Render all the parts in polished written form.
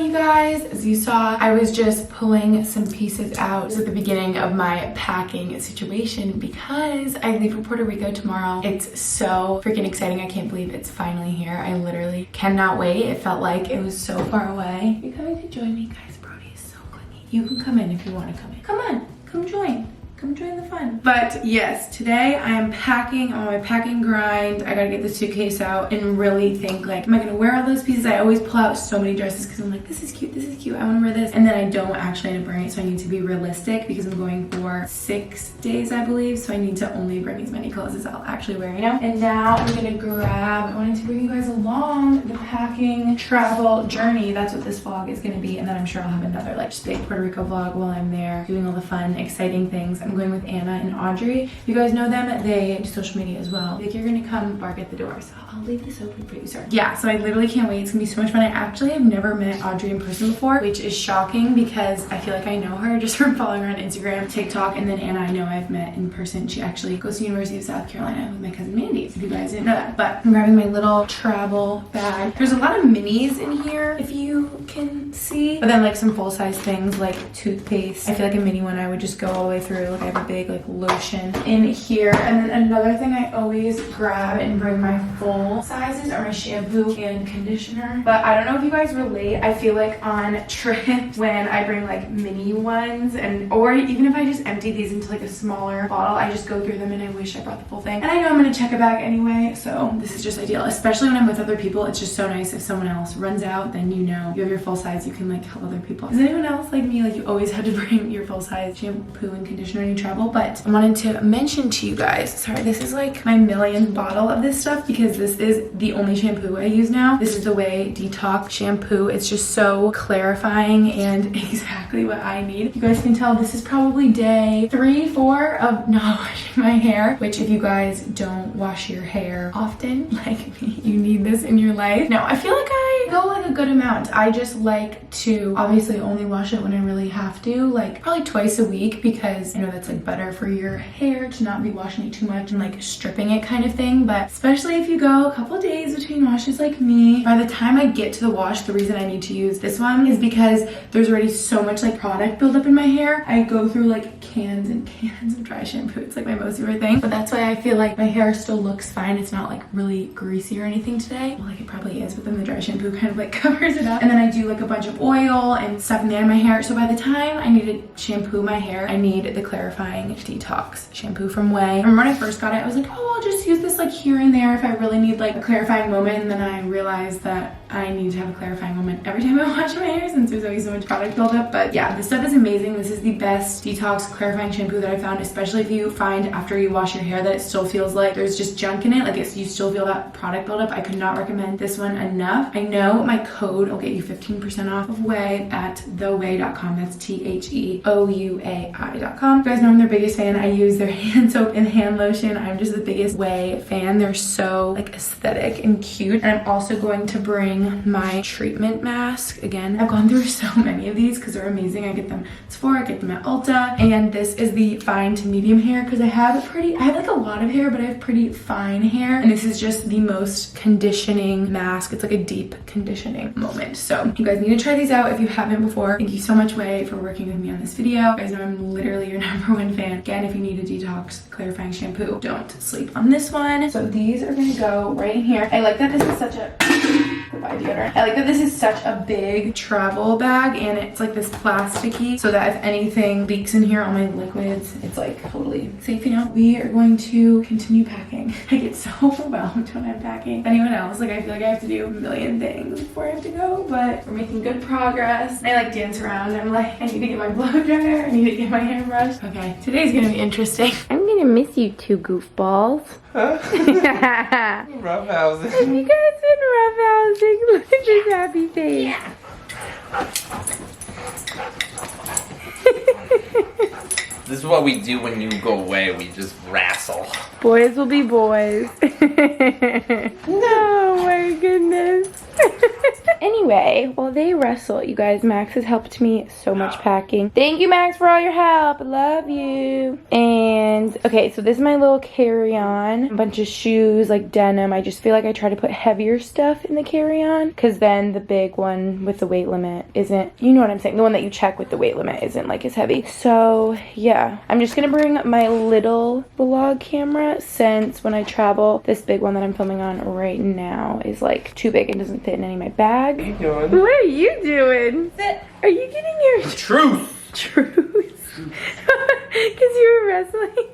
you guys. As you saw, I was just pulling some pieces out at the beginning of my packing situation because I leave for Puerto Rico tomorrow. It's so freaking exciting. I can't believe it's finally here. I literally cannot wait. It felt like it was so far away. You're coming to join me, guys. Brody is so clingy. You can come in if you want to come in. Come on, come join. Come join the fun. But yes, today I am packing on my packing grind. I gotta get the suitcase out and really think like, am I gonna wear all those pieces? I always pull out so many dresses because I'm like, this is cute, I wanna wear this. And then I don't actually end up wearing it, so I need to be realistic because I'm going for 6 days, I believe. So I need to only bring as many clothes as I'll actually wear, you know? And now I'm gonna grab, I wanted to bring you guys along the packing travel journey. That's what this vlog is gonna be. And then I'm sure I'll have another like just big Puerto Rico vlog while I'm there doing all the fun, exciting things. I'm going with Anna and Audrey. You guys know them. They do social media as well. Like, you're gonna come bark at the door, so I'll leave this open for you, sir. Yeah, so I literally can't wait. It's gonna be so much fun. I actually have never met Audrey in person before, which is shocking because I feel like I know her just from following her on Instagram, TikTok, and then Anna I know I've met in person. She actually goes to the University of South Carolina with my cousin Mandy, if you guys didn't know that. But I'm grabbing my little travel bag. There's a lot of minis in here, if you can see, but then like some full-size things like toothpaste. I feel like a mini one I would just go all the way through. Like, I have a big like lotion in here. And then another thing I always grab and bring my full sizes are my shampoo and conditioner. But I don't know if you guys relate. I feel like on trips when I bring like mini ones, and or even if I just empty these into like a smaller bottle, I just go through them and I wish I brought the full thing. And I know I'm gonna check a bag anyway, so this is just ideal, especially when I'm with other people. It's just so nice if someone else runs out, then you know you have your full size, you can like help other people. Is anyone else like me? Like, you always had to bring your full size shampoo and conditioner when you travel? But I wanted to mention to you guys, sorry, this is like my millionth bottle of this stuff because this is the only shampoo I use now. This is the Way Detox shampoo. It's just so clarifying and exactly what I need. You guys can tell this is probably day 3, 4 of not washing my hair, which if you guys don't wash your hair often, like me, you need this in your life. No, I feel like I go like a good amount. I just like to obviously only wash it when I really have to, like probably twice a week, because I know that's like better for your hair to not be washing it too much and like stripping it kind of thing. But especially if you go a couple days between washes like me, by the time I get to the wash, the reason I need to use this one is because there's already so much like product buildup in my hair. I go through like cans and cans of dry shampoo. It's like my most favorite thing, but that's why I feel like my hair still looks fine. It's not like really greasy or anything today. Well, like it probably is, but then the dry shampoo kind of like covers it up. And then I do like a bunch of oil and stuff in there in my hair. So by the time I need to shampoo my hair, I need the clarifying detox shampoo from Way. I remember when I first got it, I was like, oh, I'll just use this like here and there if I really need like a clarifying moment. And then I realized that I need to have a clarifying moment every time I wash my hair since there's always so much product buildup. But yeah, this stuff is amazing. This is the best detox clarifying shampoo that I found, especially if you find after you wash your hair that it still feels like there's just junk in it, like you still feel that product buildup. I could not recommend this one enough. I know my code will get you 15% off of Way at theway.com. That's THEOUAI.com. You guys know I'm their biggest fan. I use their hand soap and hand lotion. I'm just the biggest Way fan. They're so like aesthetic and cute. And I'm also going to bring my treatment mask. Again, I've gone through so many of these because they're amazing. I get them at Sephora, I get them at Ulta, and this is the fine to medium hair because I have like a lot of hair, but I have pretty fine hair, and this is just the most conditioning mask. It's like a deep conditioning moment. So you guys need to try these out if you haven't before. Thank you so much, Way, for working with me on this video. You guys know I'm literally your #1 fan. Again, if you need a detox clarifying shampoo, don't sleep on this one. So these are gonna go right in here. I like that this is such a goodbye deodorant. I like that this is such a big travel bag, and it's like this plasticky so that if anything leaks in here, all my liquids, it's like totally safe, you know? We are going to continue packing. I get so overwhelmed when I'm packing. Anyone else, like I feel like I have to do a million things before I have to go, but we're making good progress. I like dance around. I'm like, I need to get my blow dryer. I need to get my hair brushed. Okay, today's gonna be interesting. I'm gonna miss you two goofballs. Huh? Roughhousing. Have you guys been roughhousing? Look at this happy face. Yeah. This is what we do when you go away. We just wrestle. Boys will be boys. Oh my goodness. anyway, while they wrestle, you guys, Max has helped me so much packing. Thank you, Max, for all your help. I love you. And okay, so this is my little carry-on. A bunch of shoes, like denim. I just feel like I try to put heavier stuff in the carry-on because then the big one with the weight limit isn't, you know what I'm saying, the one that you check with the weight limit isn't like as heavy. So yeah, I'm just gonna bring my little vlog camera since when I travel, this big one that I'm filming on right now is like too big and doesn't fit in any of my bags. What are you doing? What are you doing? Are you getting your Truth. Because you were wrestling.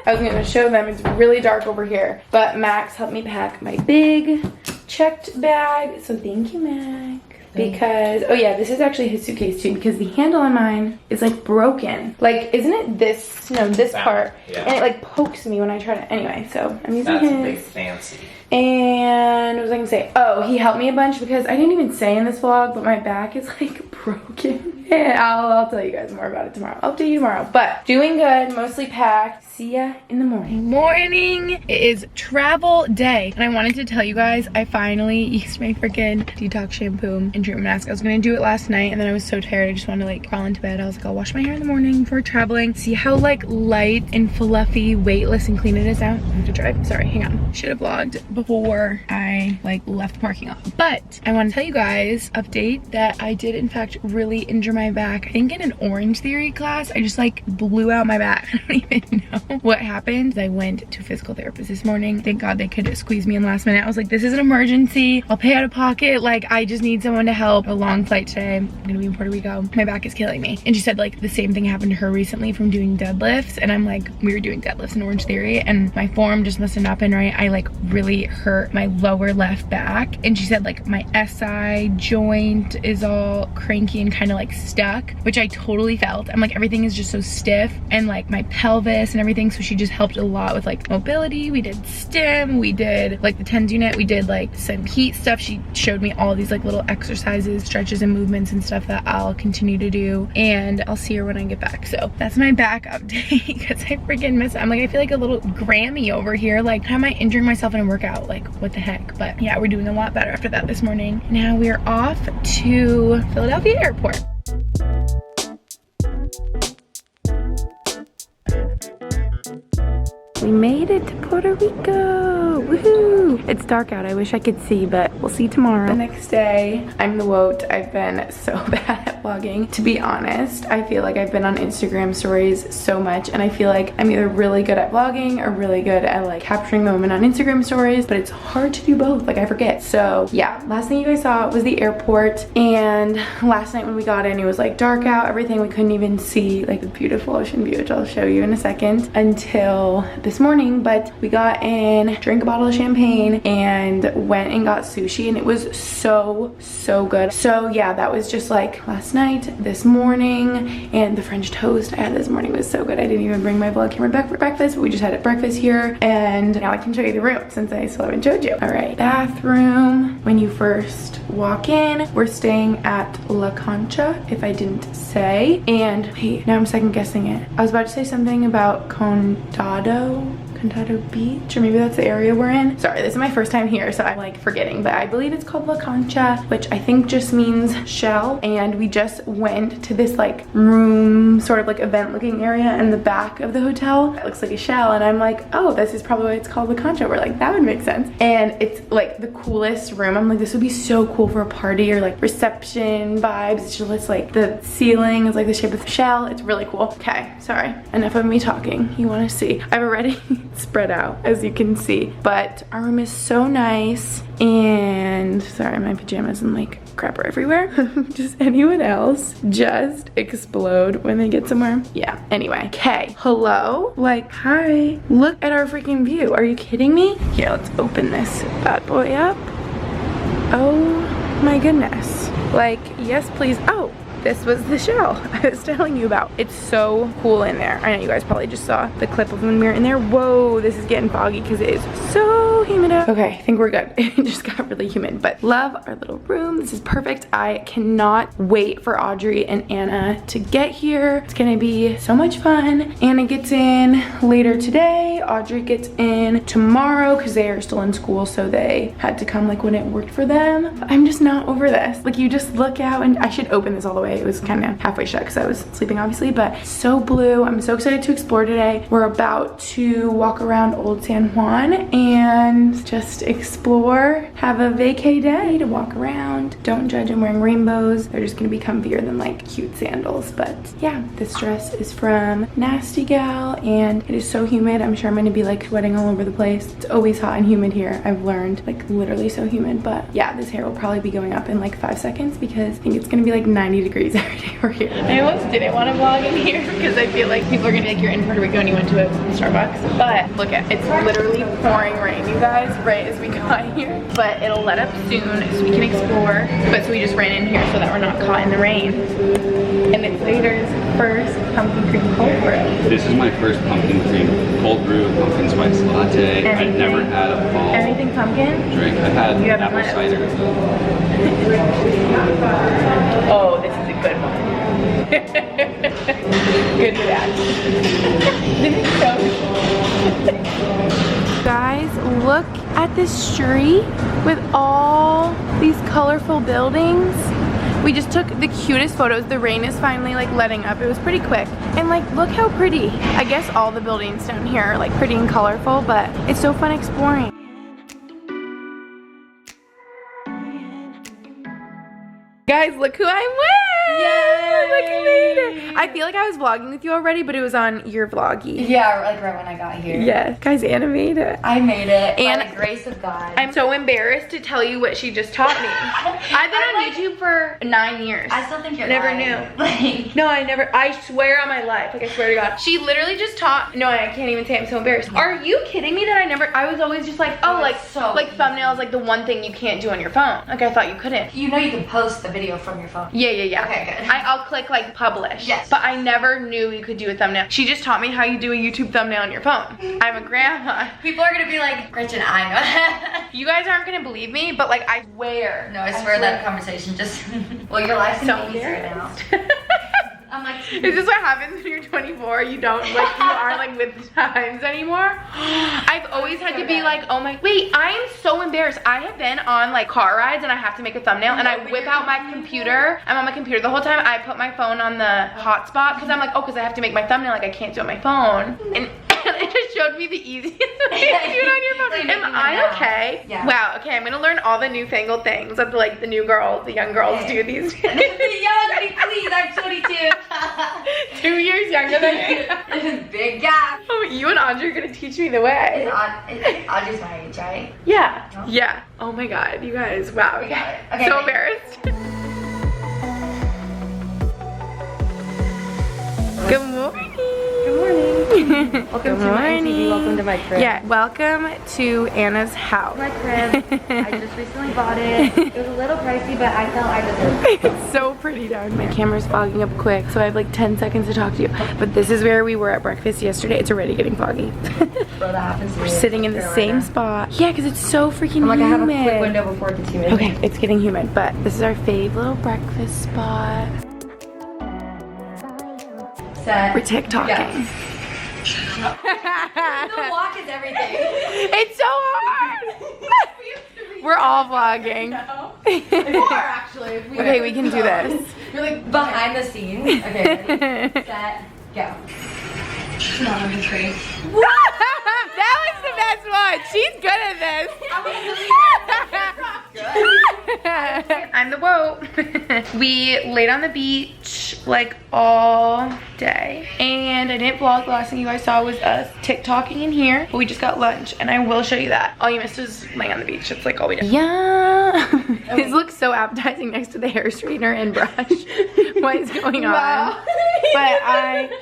I was gonna show them, it's really dark over here, but Max helped me pack my big checked bag, so thank you, Max. Because, oh yeah, this is actually his suitcase too, because the handle on mine is like broken. Like, isn't it this, no, this part, yeah. And it like pokes me when I try to, anyway, so I'm using That's his. a big fancy. And what was I gonna say? Oh, he helped me a bunch because I didn't even say in this vlog, but my back is like broken. And I'll tell you guys more about it tomorrow. I'll update you tomorrow. But doing good, mostly packed. See ya in the morning. Morning! It is travel day. And I wanted to tell you guys, I finally used my freaking detox shampoo and treatment mask. I was gonna do it last night and then I was so tired. I just wanted to like crawl into bed. I was like, I'll wash my hair in the morning before traveling. See how like light and fluffy, weightless and clean it is out? I have to drive. Sorry, hang on. Should have vlogged before I like left the parking lot. But I want to tell you guys, update, that I did in fact really injure my back. I think in an Orange Theory class, I just like blew out my back. I don't even know what happened. I went to a physical therapist this morning. Thank God they could squeeze me in last minute. I was like, this is an emergency. I'll pay out of pocket. Like, I just need someone to help. A long flight today. I'm gonna be in Puerto Rico. My back is killing me. And she said like the same thing happened to her recently from doing deadlifts. And I'm like, we were doing deadlifts in Orange Theory and my form just must have not been right. I like really hurt my lower left back. And she said like my SI joint is all cranky and kind of like stuck, which I totally felt. I'm like, everything is just so stiff and like my pelvis and everything. So she just helped a lot with like mobility. We did stim, we did like the TENS unit, we did like some heat stuff. She showed me all these like little exercises, stretches and movements and stuff that I'll continue to do, and I'll see her when I get back. So that's my back update because I freaking miss it. I'm like, I feel like a little Grammy over here. Like, how am I injuring myself in a workout? Like, what the heck? But yeah, we're doing a lot better after that this morning. Now we are off to Philadelphia Airport. We made it to Puerto Rico, woohoo! It's dark out, I wish I could see, but we'll see tomorrow. The next day, I'm the woat. I've been so bad at vlogging. To be honest, I feel like I've been on Instagram stories so much, and I feel like I'm either really good at vlogging or really good at like capturing the moment on Instagram stories, but it's hard to do both, like I forget. So yeah, last thing you guys saw was the airport, and last night when we got in, it was like dark out, everything. We couldn't even see like the beautiful ocean view, which I'll show you in a second, until this morning. But we got in, drank a bottle of champagne, and went and got sushi, and it was so good. So yeah, that was just like last night. This morning, and the French toast I had this morning was so good. I didn't even bring my vlog camera back for breakfast, but we just had it breakfast here, and now I can show you the room since I still haven't showed you. All right, bathroom. When you first walk in, we're staying at La Concha, if I didn't say. And wait, now I'm second guessing it. I was about to say something about Condado Beach, or maybe that's the area we're in. Sorry, this is my first time here, so I'm like forgetting, but I believe it's called La Concha, which I think just means shell. And we just went to this like room, sort of like event looking area in the back of the hotel. It looks like a shell, and I'm like, oh, this is probably why it's called La Concha. We're like, that would make sense. And it's like the coolest room. I'm like, this would be so cool for a party or like reception vibes. It's just like the ceiling is like the shape of the shell. It's really cool. Okay, sorry, enough of me talking. You want to see? I've already spread out, as you can see, but our room is so nice. And sorry, my pajamas and like crap are everywhere. Does anyone else just explode when they get somewhere? Yeah, anyway. Okay, hello, like, hi, look at our freaking view. Are you kidding me? Here, let's open this bad boy up. Oh my goodness, like, yes please. Oh, this was the shell I was telling you about. It's so cool in there. I know you guys probably just saw the clip of when we were in there. Whoa, this is getting foggy because it is so so humid out. Okay, I think we're good. It just got really humid, but love our little room. This is perfect. I cannot wait for Audrey and Anna to get here. It's gonna be so much fun. Anna gets in later today. Audrey gets in tomorrow because they are still in school, so they had to come like when it worked for them. But I'm just not over this. Like, you just look out, and I should open this all the way. It was kind of halfway shut because I was sleeping obviously, but so blue. I'm so excited to explore today. We're about to walk around Old San Juan and just explore, have a vacay day to walk around. Don't judge, I'm wearing rainbows. They're just gonna be comfier than like cute sandals. But yeah, this dress is from Nasty Gal and it is so humid. I'm sure I'm gonna be like sweating all over the place. It's always hot and humid here. I've learned, like literally so humid. But yeah, this hair will probably be going up in like 5 seconds because I think it's gonna be like 90 degrees every day we're here. I almost didn't want to vlog in here because I feel like people are gonna be like, you're in Puerto Rico and you went to a Starbucks. But look at, it's literally pouring rain, you guys, right as we got here. But it'll let up soon so we can explore. But so we just ran in here so that we're not caught in the rain. And it's Vader's first pumpkin cream cold brew. This is my first pumpkin cream cold brew, pumpkin spice latte. I've never had a fall Anything pumpkin? drink. I've had apple cider. Oh, this is a good one. Good for that. This is so cool. Guys, look at this street with all these colorful buildings. We just took the cutest photos. The rain is finally like letting up. It was pretty quick. And like, look how pretty. I guess all the buildings down here are like pretty and colorful, but it's so fun exploring. Guys, look who I'm with! Yay! Look at me! I feel like I was vlogging with you already, but it was on your vloggy. Yeah, like right when I got here. Yeah, guys, Anna made it. I made it and by the grace of God. I'm so embarrassed to tell you what she just taught me. I've been on YouTube for 9 years. I still think you're never lying. knew. Like, No, I swear on my life, like I swear to God. She literally just taught, no, I can't even say, I'm so embarrassed. Are you kidding me that I was always just like, oh, like, so like easy. thumbnails, like the one thing you can't do on your phone. Like I thought you couldn't. you know you can post the video from your phone. Yeah. Okay, good. I'll click like publish. Yes. But I never knew you could do a thumbnail. She just taught me how you do a YouTube thumbnail on your phone. I'm a grandma. People are gonna be like, Gretchen, I know. You guys aren't gonna believe me, but like I swear. No, I swear that conversation just, well, your life's gonna be easier now. I'm like, Is this what happens when you're 24? You don't, like, you aren't like with the times anymore? I've always had to be like, oh my, wait, I am so embarrassed. I have been on like car rides and I have to make a thumbnail and I whip out my computer. I'm on my computer the whole time. I put my phone on the hotspot because I'm like, oh, because I have to make my thumbnail, like I can't do it on my phone. And it just showed me the easiest way to do it on your phone. Like Am I okay? Yeah. Wow, okay, I'm gonna learn all the newfangled things that like the new girls, the young girls do these days. young me, please, I'm 22. 2 years younger than me. Big gap. Oh, you and Audrey are gonna teach me the way. Audrey's my age, right? Yeah. No? Yeah. Oh my God, you guys. Wow. We got it. Okay, So wait. embarrassed. Good morning. Good morning. Welcome Good to my morning. MTV. Welcome to my crib. Yeah, welcome to Anna's house. My crib. I just recently bought it. It was a little pricey, but I felt I deserved it. It's so pretty down. My camera's fogging up quick, so I have like 10 seconds to talk to you. But this is where we were at breakfast yesterday. It's already getting foggy. Bro, that happens to me. We're sitting in the same spot. Yeah, because it's so freaking humid. I have a quick window before it gets humid. Okay, it's getting humid, but this is our fave little breakfast spot. Set. We're TikToking. Yes. The walk is everything. It's so hard. We're all vlogging. Actually. Okay, we can do this. You're like behind the scenes. Okay, ready? Set, go. Not on his face. That was the best one. She's good at this. I'm the boat. We laid on the beach like all day, and I didn't vlog. The last thing you guys saw was us TikToking in here, but we just got lunch, and I will show you that. All you missed was laying on the beach. That's like all we did. Yeah. This looks so appetizing next to the hair straightener and brush. What is going on? Wow.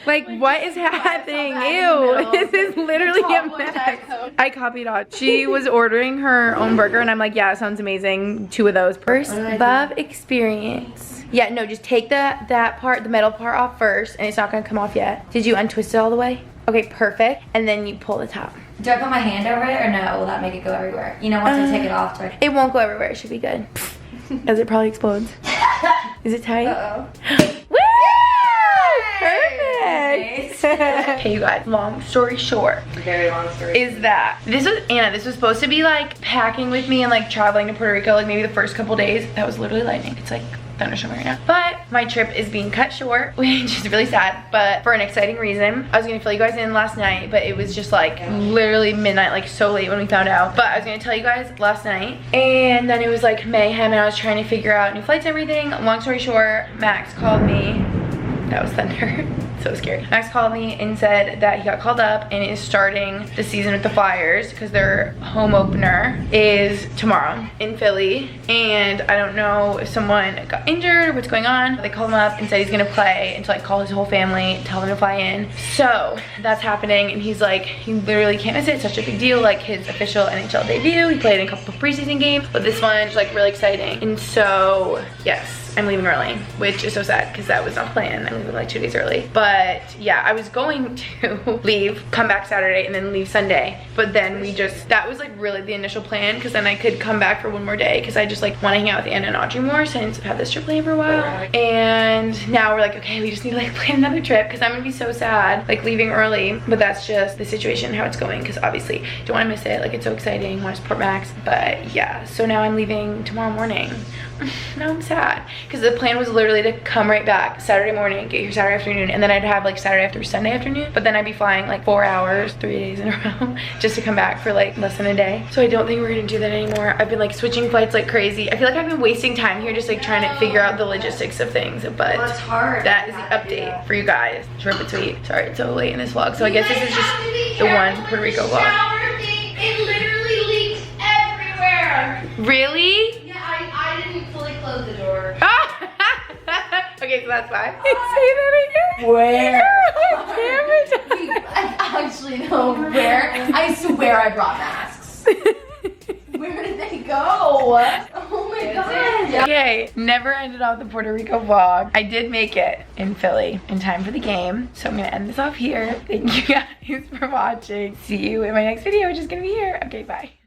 But what is happening? Ew, this is literally a mess. I copied on. She was ordering her own burger, and I'm like, yeah, it sounds amazing. 2 of those. First love experience. Yeah, no, just take that part, the metal part off first, and it's not gonna come off yet. Did you untwist it all the way? Okay, perfect. And then you pull the top. Do I put my hand over it or no? Will that make it go everywhere? You know, once I take it off, do I... It won't go everywhere. It should be good. As it probably explodes. Is it tight? Uh-oh. Woo! Perfect. Okay, you guys, long story short. Very long story. Is that this was Anna, this was supposed to be like packing with me and like traveling to Puerto Rico like maybe the first couple days. That was literally lightning. It's like thunderstorming right now. But my trip is being cut short, which is really sad, but for an exciting reason. I was gonna fill you guys in last night, but it was just like literally midnight, like so late when we found out. But I was gonna tell you guys last night, and then it was like mayhem and I was trying to figure out new flights and everything. Long story short, Max called me. That was thunder. So scary. Max called me and said that he got called up and is starting the season with the Flyers because their home opener is tomorrow in Philly. And I don't know if someone got injured or what's going on. They called him up and said he's gonna play and to like call his whole family, tell them to fly in. So that's happening and he's like, he literally can't miss it. It's such a big deal, like his official NHL debut. He played in a couple of preseason games, but this one's like really exciting. And so, yes. I'm leaving early, which is so sad because that was not planned. I'm leaving like 2 days early. But yeah, I was going to leave, come back Saturday, and then leave Sunday. But then we just, that was like really the initial plan because then I could come back for one more day because I just like want to hang out with Anna and Audrey more since I've had this trip planned for a while. And now we're like, okay, we just need to like plan another trip because I'm gonna be so sad like leaving early. But that's just the situation, how it's going, because obviously don't want to miss it. Like it's so exciting, want to support Max. But yeah, so now I'm leaving tomorrow morning. Now I'm sad because the plan was literally to come right back Saturday morning, get here Saturday afternoon, and then I'd have like Saturday after Sunday afternoon, but then I'd be flying like 4 hours 3 days in a row just to come back for like less than a day. So I don't think we're gonna do that anymore. I've been like switching flights like crazy. I feel like I've been wasting time here just like trying to figure out the logistics of things, but Well, it's hard. that is the update for you guys. Short but sweet. Sorry it's so late in this vlog, so I guess this is just the one Puerto Rico vlog. It literally leaks everywhere. Really? Yeah, I didn't fully close the door. Okay, so that's why. Say that again. Where? I actually know where. I swear I brought masks. Where did they go? Oh my god. Okay, never ended off the Puerto Rico vlog. I did make it in Philly in time for the game. So I'm gonna end this off here. Thank you guys for watching. See you in my next video, which is gonna be here. Okay, bye.